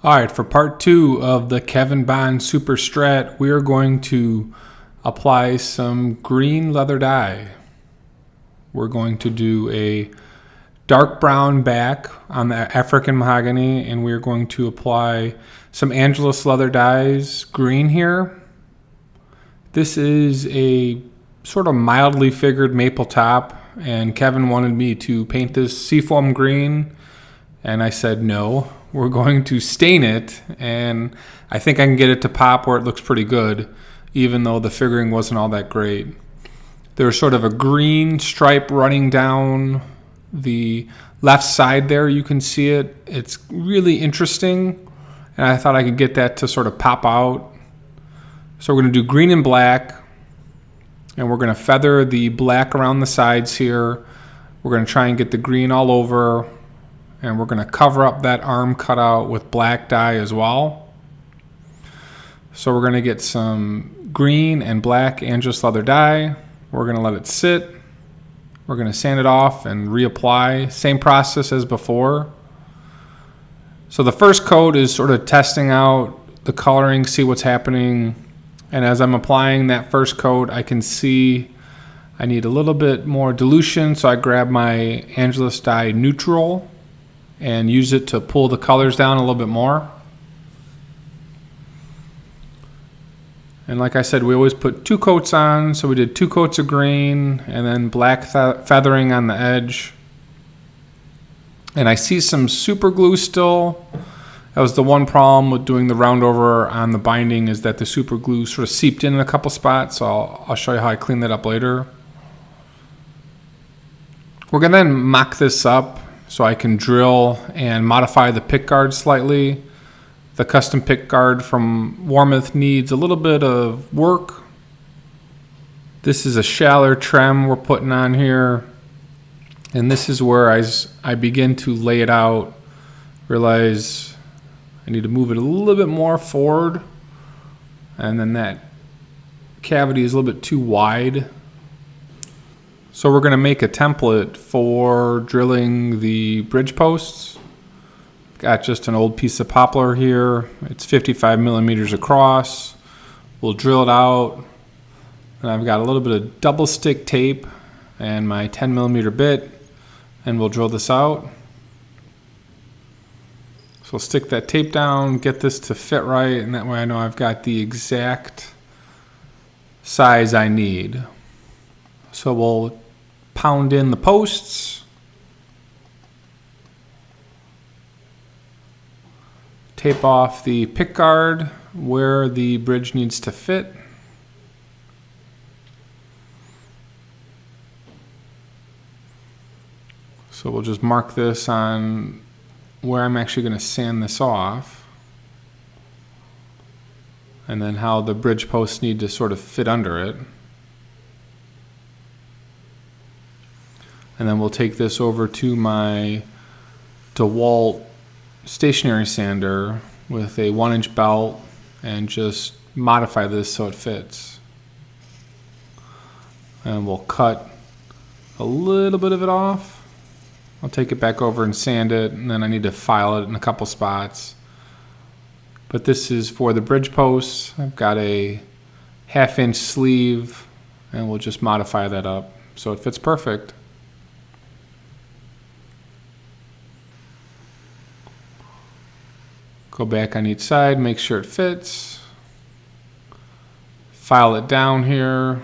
Alright, for part 2 of the Kevin Bond Super Strat, we are going to apply some green leather dye. We're going to do a dark brown back on the African mahogany, and we're going to apply some Angelus leather dyes green here. This is a sort of mildly figured maple top, and Kevin wanted me to paint this seafoam green, and I said no. We're going to stain it, and I think I can get it to pop where it looks pretty good, even though the figuring wasn't all that great. There's sort of a green stripe running down the left side there. You can see it. It's really interesting, and I thought I could get that to sort of pop out. So we're going to do green and black, and we're going to feather the black around the sides here. We're going to try and get the green all over, and we're going to cover up that arm cutout with black dye as well. So we're going to get some green and black Angelus leather dye. We're going to let it sit. We're going to sand it off and reapply. Same process as before. So the first coat is sort of testing out the coloring, see what's happening. And as I'm applying that first coat, I can see I need a little bit more dilution. So I grab my Angelus dye neutral and use it to pull the colors down a little bit more. And like I said, we always put 2 coats on, so we did 2 coats of green and then black feathering on the edge. And I see some super glue still. That was the one problem with doing the round over on the binding, is that the super glue sort of seeped in a couple spots, so I'll show you how I clean that up later. We're going to then mock this up so I can drill and modify the pick guard slightly. The custom pick guard from Warmouth needs a little bit of work. This is a shallower trim we're putting on here. And this is where I begin to lay it out, realize I need to move it a little bit more forward. And then that cavity is a little bit too wide. So we're going to make a template for drilling the bridge posts. Got just an old piece of poplar here. It's 55 millimeters across. We'll drill it out. And I've got a little bit of double stick tape and my 10 millimeter bit, and we'll drill this out. So we'll stick that tape down, get this to fit right, and that way I know I've got the exact size I need. So we'll pound in the posts, tape off the pick guard where the bridge needs to fit. So we'll just mark this on where I'm actually going to sand this off, and then how the bridge posts need to sort of fit under it. And then we'll take this over to my DeWalt stationary sander with a 1-inch belt and just modify this so it fits. And we'll cut a little bit of it off. I'll take it back over and sand it, and then I need to file it in a couple spots. But this is for the bridge posts. I've got a 1/2-inch sleeve, and we'll just modify that up so it fits perfect. Go back on each side, make sure it fits. File it down here,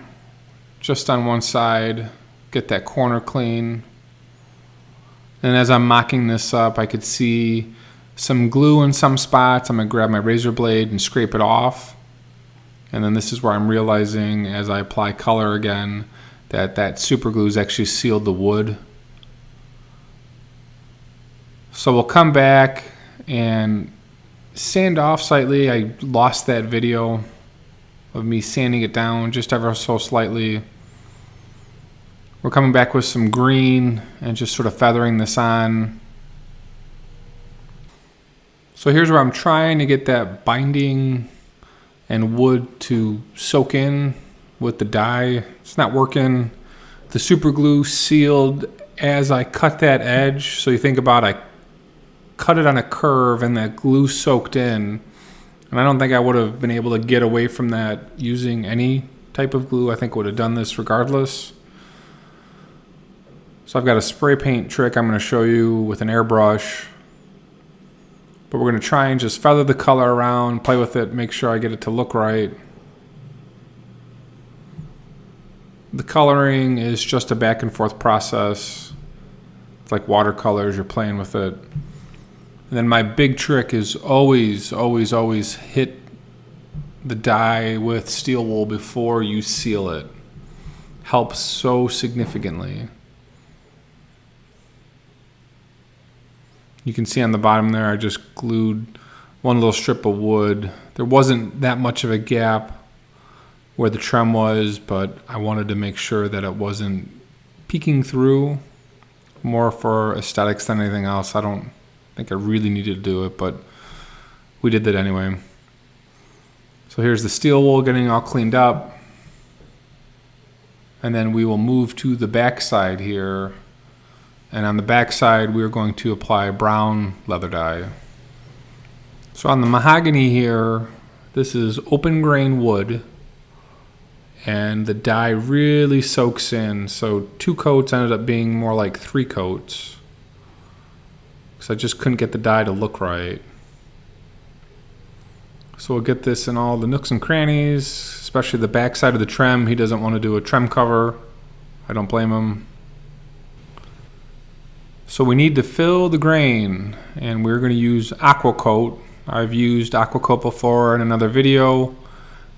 just on one side, get that corner clean. And as I'm mocking this up, I could see some glue in some spots. I'm gonna grab my razor blade and scrape it off. And then this is where I'm realizing, as I apply color again, that that super glue has actually sealed the wood. So we'll come back and sand off slightly. I lost that video of me sanding it down just ever so slightly. We're coming back with some green and just sort of feathering this on. So here's where I'm trying to get that binding and wood to soak in with the dye. It's not working. The super glue sealed as I cut that edge. So you think about, I cut it on a curve and that glue soaked in. And I don't think I would have been able to get away from that using any type of glue. I think I would have done this regardless. So I've got a spray paint trick I'm going to show you with an airbrush. But we're going to try and just feather the color around, play with it, make sure I get it to look right. The coloring is just a back and forth process. It's like watercolors, you're playing with it. And then my big trick is always, always, always hit the dye with steel wool before you seal it. Helps so significantly. You can see on the bottom there, I just glued one little strip of wood. There wasn't that much of a gap where the trem was, but I wanted to make sure that it wasn't peeking through, more for aesthetics than anything else. I don't think I really needed to do it, but we did that anyway. So here's the steel wool getting all cleaned up. And then we will move to the back side here. And on the back side, we're going to apply brown leather dye. So on the mahogany here, this is open grain wood. And the dye really soaks in. So 2 coats ended up being more like 3 coats. Because I just couldn't get the dye to look right. So we'll get this in all the nooks and crannies, especially the back side of the trem. He doesn't want to do a trem cover. I don't blame him. So we need to fill the grain, and we're going to use aqua coat. I've used aqua coat before in another video.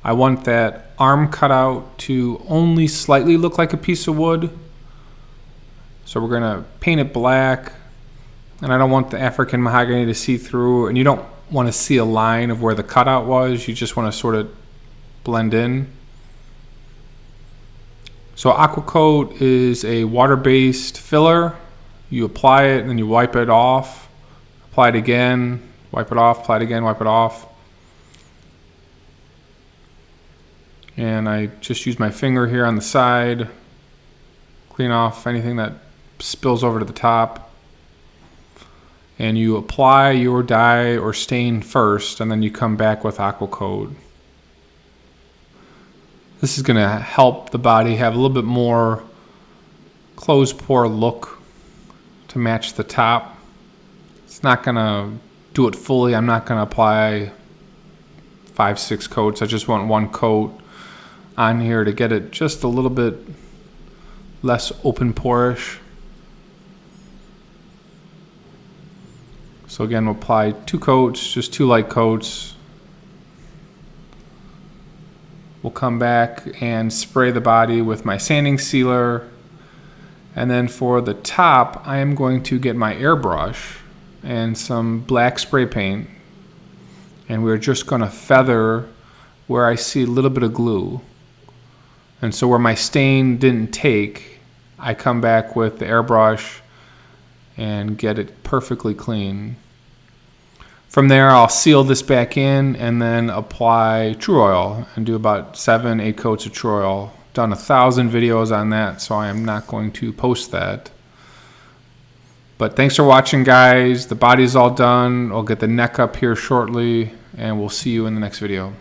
I want that arm cutout to only slightly look like a piece of wood. So we're going to paint it black, and I don't want the African mahogany to see through, and you don't want to see a line of where the cutout was. You just want to sort of blend in. So aqua coat is a water-based filler. You apply it and then you wipe it off, apply it again, wipe it off, apply it again, wipe it off. And I just use my finger here on the side, clean off anything that spills over to the top. And you apply your dye or stain first, and then you come back with aqua coat. This is going to help the body have a little bit more closed pore look to match the top. It's not going to do it fully. I'm not going to apply 5-6 coats. I just want 1 coat on here to get it just a little bit less open porish. So again, we'll apply 2 coats, just 2 light coats. We'll come back and spray the body with my sanding sealer. And then for the top, I am going to get my airbrush and some black spray paint. And we're just going to feather where I see a little bit of glue. And so where my stain didn't take, I come back with the airbrush and get it perfectly clean. From there, I'll seal this back in and then apply tru-oil and do about 7-8 coats of tru-oil. Done 1,000 videos on that, so I am not going to post that. But thanks for watching, guys. The body's all done. I'll get the neck up here shortly, and we'll see you in the next video.